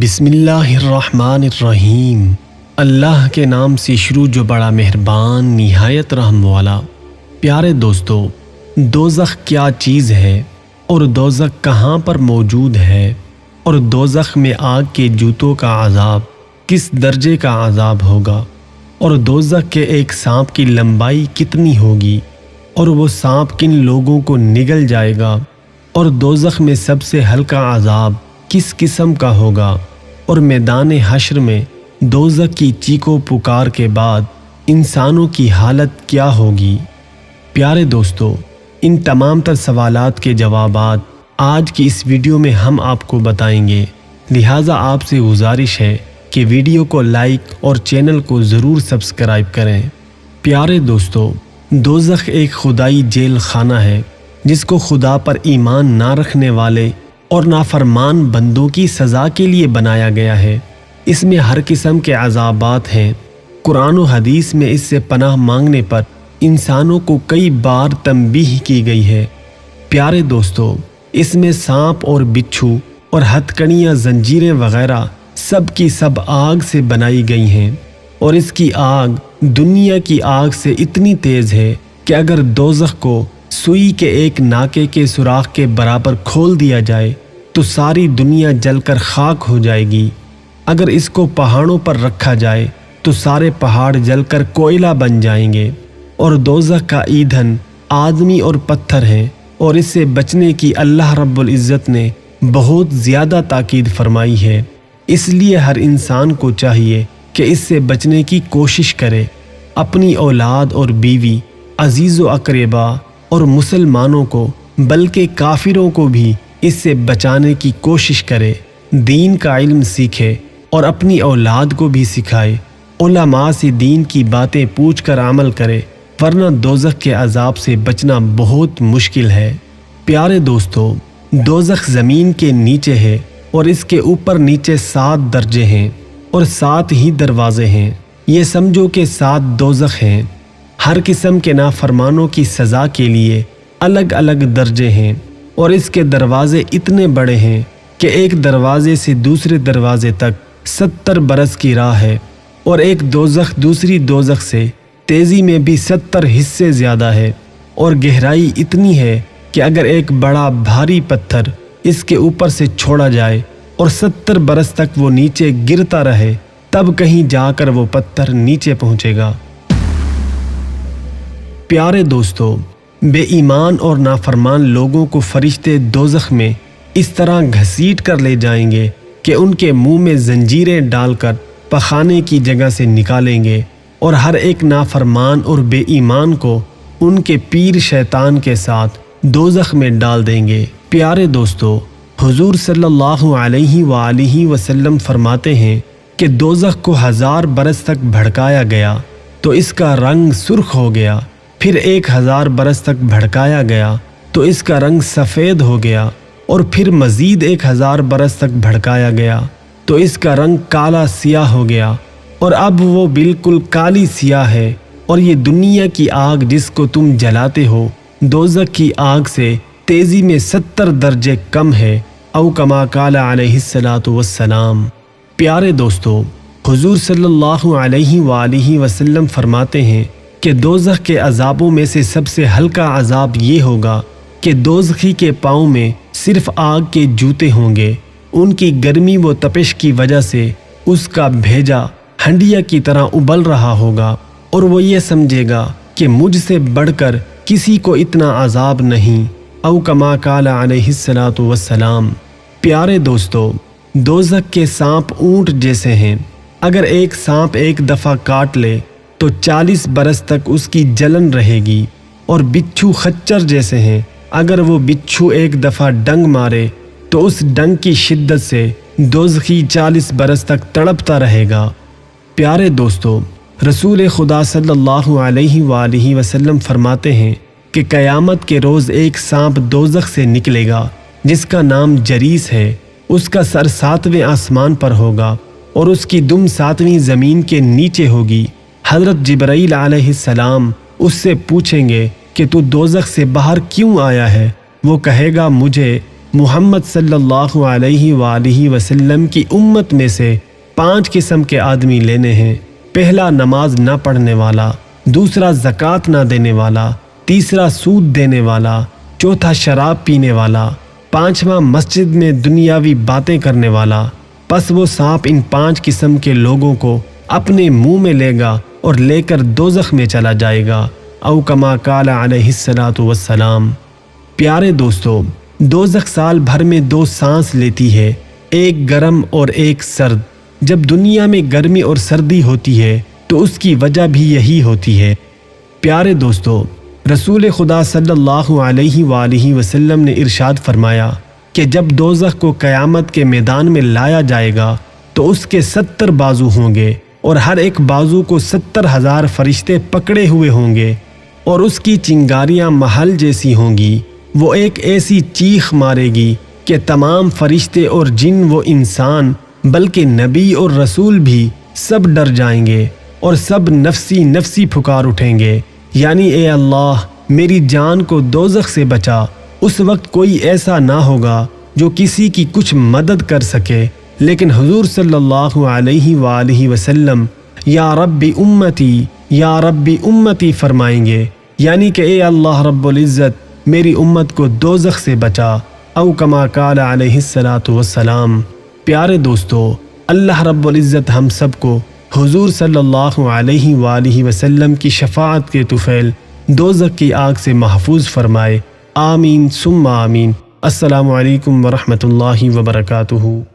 بسم اللہ الرحمن الرحیم۔ اللہ کے نام سے شروع جو بڑا مہربان نہایت رحم والا۔ پیارے دوستو، دوزخ کیا چیز ہے اور دوزخ کہاں پر موجود ہے، اور دوزخ میں آگ کے جوتوں کا عذاب کس درجے کا عذاب ہوگا، اور دوزخ کے ایک سانپ کی لمبائی کتنی ہوگی، اور وہ سانپ کن لوگوں کو نگل جائے گا، اور دوزخ میں سب سے ہلکا عذاب کس قسم کا ہوگا، اور میدان حشر میں دوزخ کی چیخو پکار کے بعد انسانوں کی حالت کیا ہوگی۔ پیارے دوستو، ان تمام تر سوالات کے جوابات آج کی اس ویڈیو میں ہم آپ کو بتائیں گے، لہٰذا آپ سے گزارش ہے کہ ویڈیو کو لائک اور چینل کو ضرور سبسکرائب کریں۔ پیارے دوستو، دوزخ ایک خدائی جیل خانہ ہے جس کو خدا پر ایمان نہ رکھنے والے اور نافرمان بندوں کی سزا کے لیے بنایا گیا ہے۔ اس میں ہر قسم کے عذابات ہیں۔ قرآن و حدیث میں اس سے پناہ مانگنے پر انسانوں کو کئی بار تنبیہ کی گئی ہے۔ پیارے دوستو، اس میں سانپ اور بچھو اور ہتھکڑیاں، زنجیریں وغیرہ سب کی سب آگ سے بنائی گئی ہیں، اور اس کی آگ دنیا کی آگ سے اتنی تیز ہے کہ اگر دوزخ کو سوئی کے ایک ناکے کے سوراخ کے برابر کھول دیا جائے تو ساری دنیا جل کر خاک ہو جائے گی۔ اگر اس کو پہاڑوں پر رکھا جائے تو سارے پہاڑ جل کر کوئلہ بن جائیں گے، اور دوزخ کا ایندھن آدمی اور پتھر ہیں، اور اس سے بچنے کی اللہ رب العزت نے بہت زیادہ تاکید فرمائی ہے۔ اس لیے ہر انسان کو چاہیے کہ اس سے بچنے کی کوشش کرے، اپنی اولاد اور بیوی، عزیز و اقربا اور مسلمانوں کو، بلکہ کافروں کو بھی اس سے بچانے کی کوشش کرے، دین کا علم سیکھے اور اپنی اولاد کو بھی سکھائے، علماء سے دین کی باتیں پوچھ کر عمل کرے، ورنہ دوزخ کے عذاب سے بچنا بہت مشکل ہے۔ پیارے دوستو، دوزخ زمین کے نیچے ہے، اور اس کے اوپر نیچے 7 درجے ہیں اور 7 ہی دروازے ہیں۔ یہ سمجھو کہ 7 دوزخ ہیں۔ ہر قسم کے نافرمانوں کی سزا کے لیے الگ الگ درجے ہیں، اور اس کے دروازے اتنے بڑے ہیں کہ ایک دروازے سے دوسرے دروازے تک 70 برس کی راہ ہے، اور ایک دوزخ دوسری دوزخ سے تیزی میں بھی 70 حصے زیادہ ہے، اور گہرائی اتنی ہے کہ اگر ایک بڑا بھاری پتھر اس کے اوپر سے چھوڑا جائے اور 70 برس تک وہ نیچے گرتا رہے، تب کہیں جا کر وہ پتھر نیچے پہنچے گا۔ پیارے دوستو، بے ایمان اور نافرمان لوگوں کو فرشتے دوزخ میں اس طرح گھسیٹ کر لے جائیں گے کہ ان کے منہ میں زنجیریں ڈال کر پخانے کی جگہ سے نکالیں گے، اور ہر ایک نافرمان اور بے ایمان کو ان کے پیر شیطان کے ساتھ دوزخ میں ڈال دیں گے۔ پیارے دوستو، حضور صلی اللہ علیہ وآلہ وسلم فرماتے ہیں کہ دوزخ کو 1000 برس تک بھڑکایا گیا تو اس کا رنگ سرخ ہو گیا، پھر 1000 برس تک بھڑکایا گیا تو اس کا رنگ سفید ہو گیا، اور پھر مزید 1000 برس تک بھڑکایا گیا تو اس کا رنگ کالا سیاہ ہو گیا، اور اب وہ بالکل کالی سیاہ ہے، اور یہ دنیا کی آگ جس کو تم جلاتے ہو دوزخ کی آگ سے تیزی میں 70 درجے کم ہے، او کما قال علیہ الصلاۃ والسلام۔ پیارے دوستو، حضور صلی اللہ علیہ وآلہ وسلم فرماتے ہیں کہ دوزخ کے عذابوں میں سے سب سے ہلکا عذاب یہ ہوگا کہ دوزخی کے پاؤں میں صرف آگ کے جوتے ہوں گے۔ ان کی گرمی و تپش کی وجہ سے اس کا بھیجا ہنڈیا کی طرح ابل رہا ہوگا، اور وہ یہ سمجھے گا کہ مجھ سے بڑھ کر کسی کو اتنا عذاب نہیں، او کما قال علیہ الصلاۃ والسلام۔ پیارے دوستو، دوزخ کے سانپ اونٹ جیسے ہیں۔ اگر ایک سانپ ایک دفعہ کاٹ لے تو 40 برس تک اس کی جلن رہے گی، اور بچھو خچر جیسے ہیں۔ اگر وہ بچھو ایک دفعہ ڈنگ مارے تو اس ڈنگ کی شدت سے دوزخی 40 برس تک تڑپتا رہے گا۔ پیارے دوستو، رسول خدا صلی اللہ علیہ وآلہ وسلم فرماتے ہیں کہ قیامت کے روز ایک سانپ دوزخ سے نکلے گا جس کا نام جریس ہے۔ اس کا سر 7ویں آسمان پر ہوگا، اور اس کی دم 7ویں زمین کے نیچے ہوگی۔ حضرت جبرائیل علیہ السلام اس سے پوچھیں گے کہ تو دوزخ سے باہر کیوں آیا ہے؟ وہ کہے گا، مجھے محمد صلی اللہ علیہ وآلہ وسلم کی امت میں سے 5 قسم کے آدمی لینے ہیں۔ پہلا نماز نہ پڑھنے والا، دوسرا زکوٰۃ نہ دینے والا، تیسرا سود دینے والا، چوتھا شراب پینے والا، پانچواں مسجد میں دنیاوی باتیں کرنے والا۔ پس وہ سانپ ان 5 قسم کے لوگوں کو اپنے منہ میں لے گا اور لے کر دوزخ میں چلا جائے گا، او کما قال علیہ الصلاۃ والسلام۔ پیارے دوستو، دوزخ سال بھر میں 2 سانس لیتی ہے، ایک گرم اور ایک سرد۔ جب دنیا میں گرمی اور سردی ہوتی ہے تو اس کی وجہ بھی یہی ہوتی ہے۔ پیارے دوستو، رسول خدا صلی اللہ علیہ وآلہ وسلم نے ارشاد فرمایا کہ جب دوزخ کو قیامت کے میدان میں لایا جائے گا تو اس کے 70 بازو ہوں گے، اور ہر ایک بازو کو 70,000 فرشتے پکڑے ہوئے ہوں گے، اور اس کی چنگاریاں محل جیسی ہوں گی۔ وہ ایک ایسی چیخ مارے گی کہ تمام فرشتے اور جن و انسان، بلکہ نبی اور رسول بھی سب ڈر جائیں گے، اور سب نفسی نفسی پکار اٹھیں گے، یعنی اے اللہ میری جان کو دوزخ سے بچا۔ اس وقت کوئی ایسا نہ ہوگا جو کسی کی کچھ مدد کر سکے، لیکن حضور صلی اللہ علیہ وآلہ وسلم یا رب امتی یا رب امتی فرمائیں گے، یعنی کہ اے اللہ رب العزت میری امت کو دوزخ سے بچا، او کما قال علیہ الصلاۃ والسلام۔ پیارے دوستو، اللہ رب العزت ہم سب کو حضور صلی اللہ علیہ وآلہ وسلم کی شفاعت کے طفیل دوزخ کی آگ سے محفوظ فرمائے، آمین ثم آمین۔ السلام علیکم ورحمۃ اللہ وبرکاتہ۔